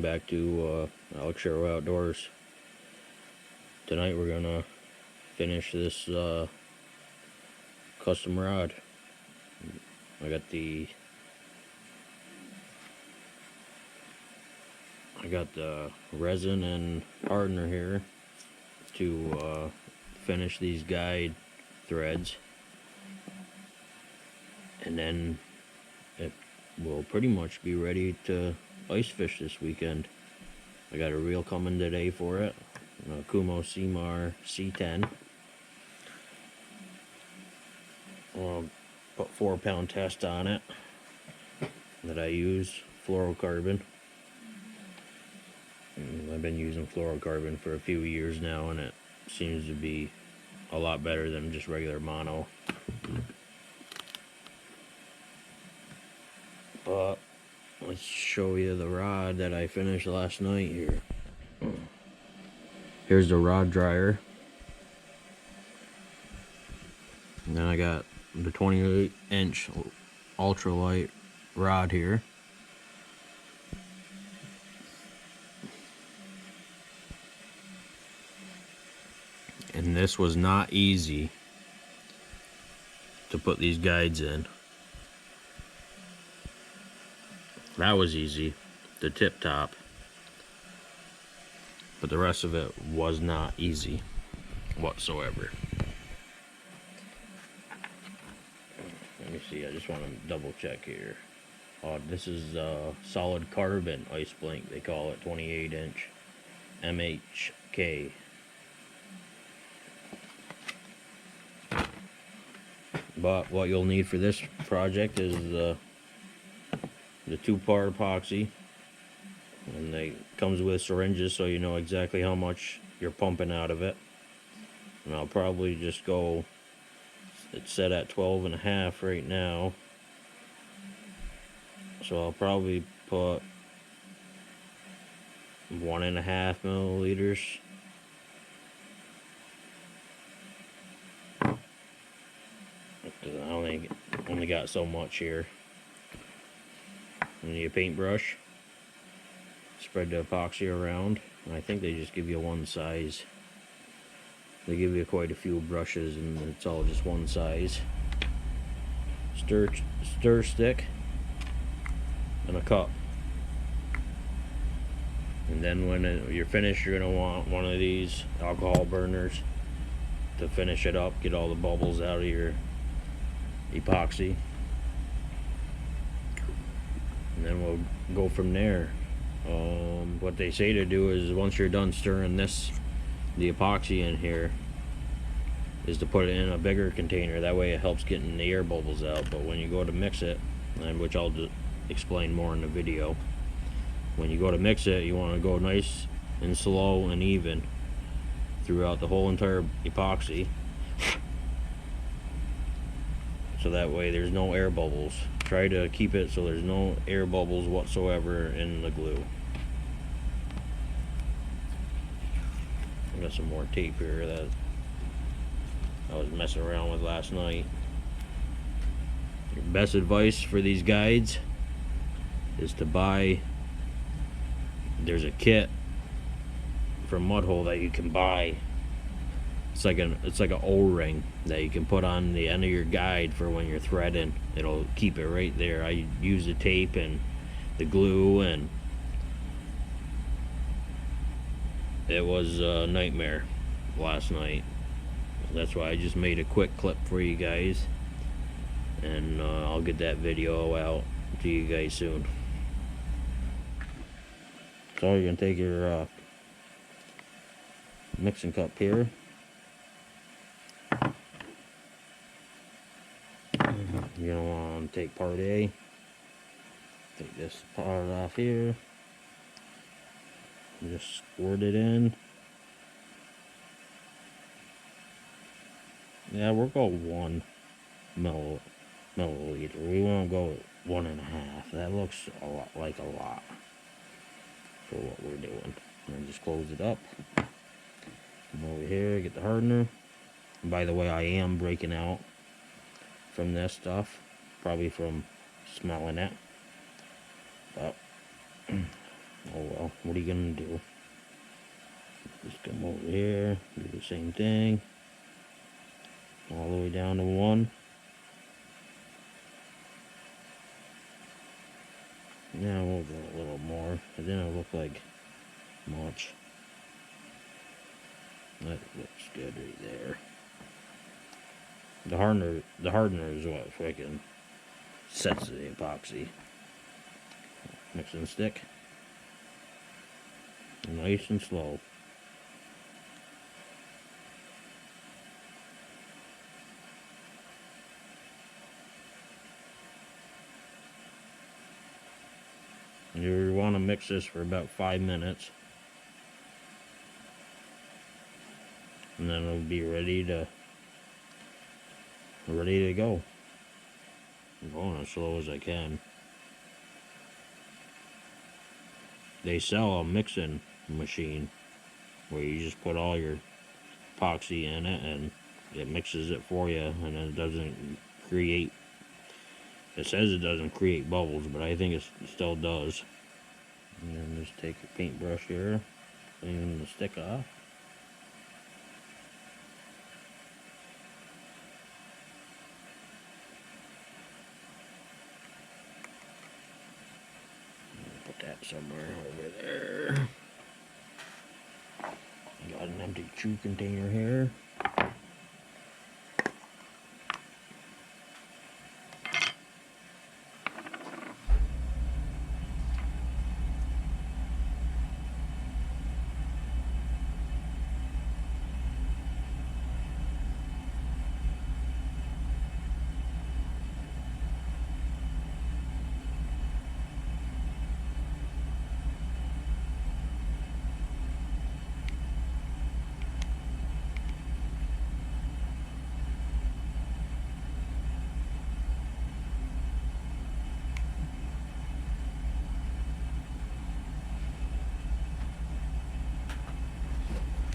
welcome back to Alex Sherwood Outdoors. Tonight we're gonna finish this custom rod. I got the resin and hardener here to finish these guide threads, and then it will pretty much be ready to ice fish this weekend. I got a reel coming today for it, a Kumho Seamar C10. Put 4-pound test on it that I use, fluorocarbon. I've been using fluorocarbon for a few years now, and it seems to be a lot better than just regular mono. But let's show you the rod that I finished last night here. Here's the rod dryer. And then I got the 28-inch ultralight rod here. And this was not easy to put these guides in. That was easy, the tip top. But the rest of it was not easy whatsoever. Let me see, I just want to double check here. This is solid carbon ice blink, they call it, 28-inch MHK. But what you'll need for this project is the 2-part epoxy, and it comes with syringes so you know exactly how much you're pumping out of it. And I'll probably just go, it's set at 12.5 right now, so I'll probably put 1.5 milliliters. I only got so much here. And your paintbrush, spread the epoxy around. And I think they just give you one size. They give you quite a few brushes, and it's all just one size. Stir stick and a cup. And then when you're finished, you're gonna want one of these alcohol burners to finish it up, get all the bubbles out of your epoxy. And then we'll go from there. What they say to do is, once you're done stirring the epoxy in here, is to put it in a bigger container. That way it helps getting the air bubbles out. But when you go to mix it, and which I'll explain more in the video, when you go to mix it, you want to go nice and slow and even throughout the whole entire epoxy, so that way there's no air bubbles. Try to keep it so there's no air bubbles whatsoever in the glue. I got some more tape here that I was messing around with last night. Your best advice for these guides is to buy, there's a kit from Mudhole that you can buy. It's like an O-ring that you can put on the end of your guide for when you're threading. It'll keep it right there. I use the tape and the glue, and it was a nightmare last night. That's why I just made a quick clip for you guys, and I'll get that video out to you guys soon. So you're gonna take your mixing cup here. You're gonna want to take part A. Take this part off here. Just squirt it in. Yeah, we'll go 1 milliliter. We won't go 1.5. That looks a lot for what we're doing. And just close it up. Come over here, get the hardener. And by the way, I am breaking out from this stuff, probably from smelling it, but oh well. Now, what are you gonna do? Just come over here, do the same thing. All the way down to 1. Now we'll go a little more. It didn't look like much. That looks good right there. The hardener is what freaking sets the epoxy. Mix and stick. Nice and slow. You want to mix this for about 5 minutes. And then it'll be ready to go. I'm going as slow as I can. They sell a mixing machine where you just put all your epoxy in it and it mixes it for you, and it doesn't create, it says it doesn't create bubbles, but I think it still does. And then just take your paintbrush here, clean the stick off. Put that somewhere over there. Got an empty chew container here.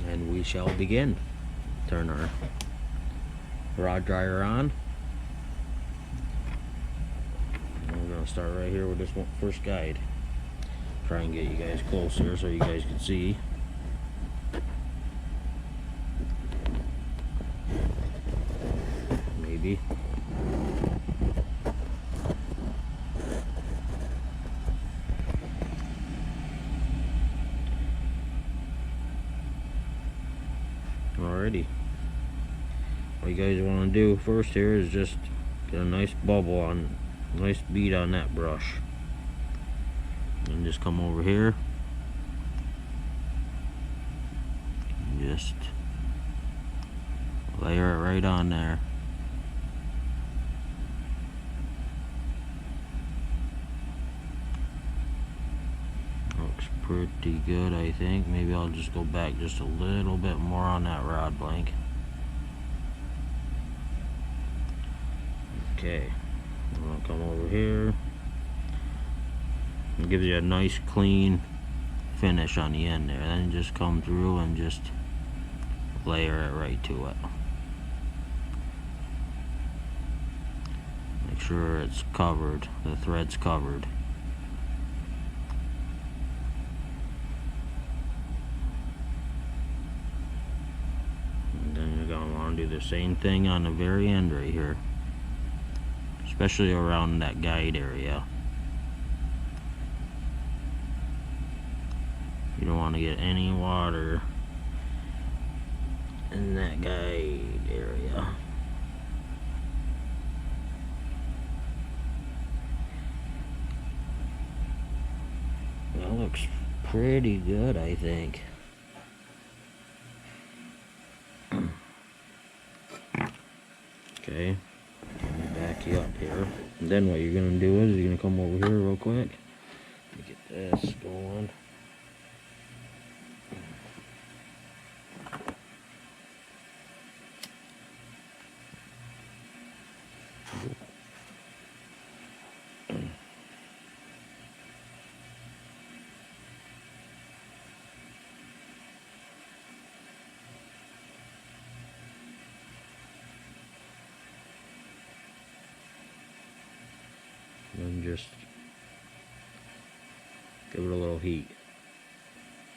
And we shall begin. Turn our rod dryer on. And we're going to start right here with this one, first guide. Try and get you guys closer so you guys can see. Maybe. Alrighty. What you guys want to do first here is just get a nice bubble on, nice bead on that brush. And just come over here. And just layer it right on there. Looks pretty good, I think. Maybe I'll just go back just a little bit more on that rod blank. Okay, I'll come over here. It gives you a nice clean finish on the end there. Then just come through and just layer it right to it. Make sure it's covered, the thread's covered. And then you're going to want to do the same thing on the very end right here, especially around that guide area. You don't want to get any water in that guide area. That looks pretty good, I think. Okay, let me back you up here. And then what you're gonna do is you're gonna come over here real quick. Let me get this going. And just give it a little heat.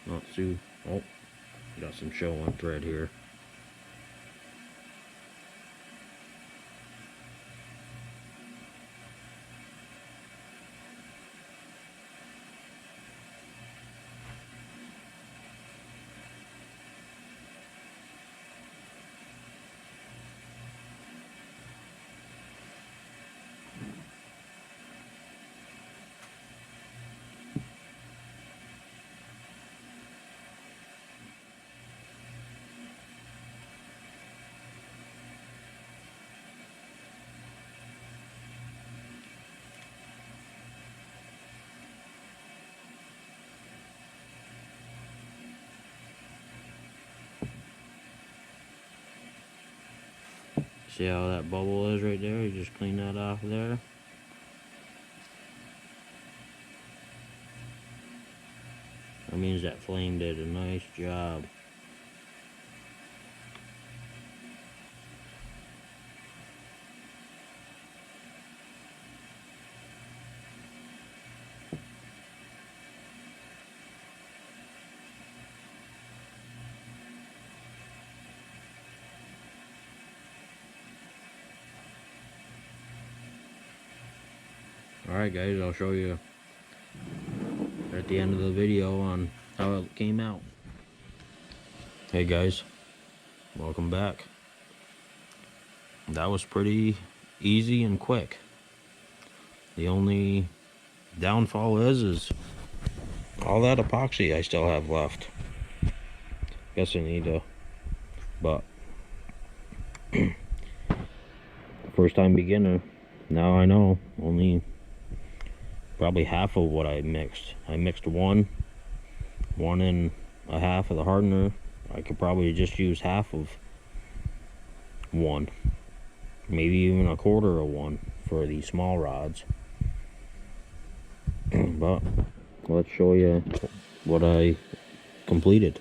Not too. Oh, got some show on thread here. See how that bubble is right there? You just clean that off there. That means that flame did a nice job. Alright guys, I'll show you at the end of the video on how it came out. Hey guys, welcome back. That was pretty easy and quick. The only downfall is all that epoxy I still have left. Guess I need to, but first time beginner, now I know only probably half of what I mixed. I mixed one and a half of the hardener. I could probably just use half of one, maybe even a quarter of one for these small rods. But let's show you what I completed.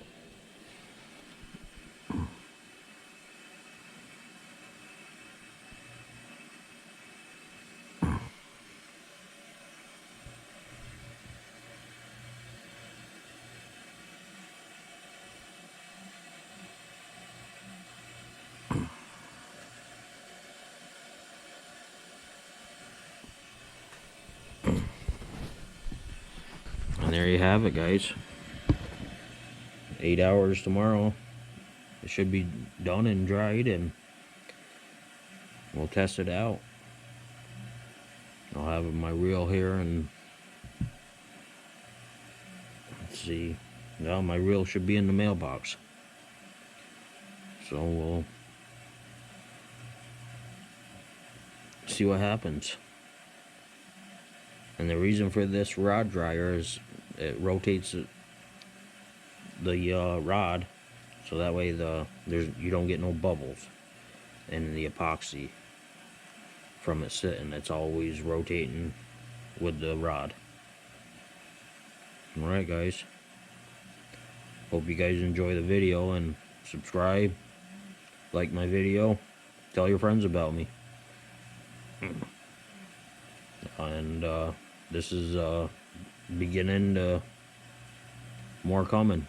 And there you have it, guys. 8 hours tomorrow. It should be done and dried, and we'll test it out. I'll have my reel here, and let's see. Now my reel should be in the mailbox. So we'll see what happens. And the reason for this rod dryer is it rotates the rod, so that way you don't get no bubbles in the epoxy from it sitting. It's always rotating with the rod. Alright guys, hope you guys enjoy the video, and subscribe, like my video, tell your friends about me. And this is beginning to more coming.